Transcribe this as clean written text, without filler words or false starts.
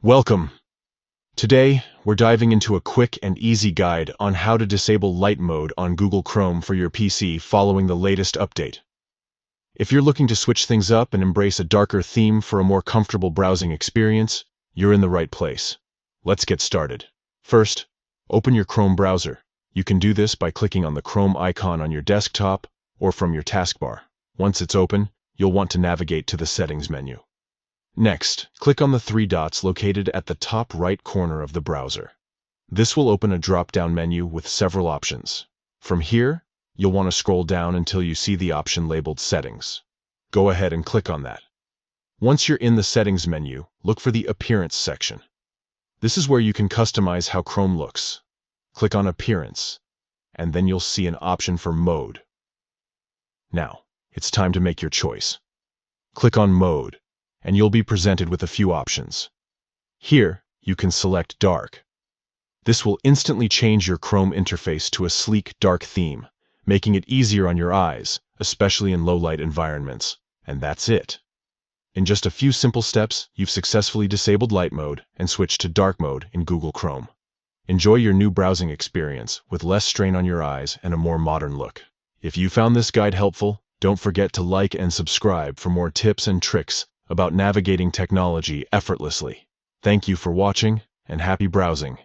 Welcome. Today, we're diving into a quick and easy guide on how to disable light mode on Google Chrome for your PC following the latest update. If you're looking to switch things up and embrace a darker theme for a more comfortable browsing experience, you're in the right place. Let's get started. First, open your Chrome browser. You can do this by clicking on the Chrome icon on your desktop or from your taskbar. Once it's open, you'll want to navigate to the Settings menu. Next, click on the three dots located at the top right corner of the browser. This will open a drop-down menu with several options. From here, you'll want to scroll down until you see the option labeled Settings. Go ahead and click on that. Once you're in the Settings menu, look for the Appearance section. This is where you can customize how Chrome looks. Click on Appearance, and then you'll see an option for Mode. Now, it's time to make your choice. Click on Mode, and you'll be presented with a few options. Here, you can select Dark. This will instantly change your Chrome interface to a sleek, dark theme, making it easier on your eyes, especially in low-light environments. And that's it. In just a few simple steps, you've successfully disabled light mode and switched to dark mode in Google Chrome. Enjoy your new browsing experience with less strain on your eyes and a more modern look. If you found this guide helpful, don't forget to like and subscribe for more tips and tricks about navigating technology effortlessly. Thank you for watching, and happy browsing.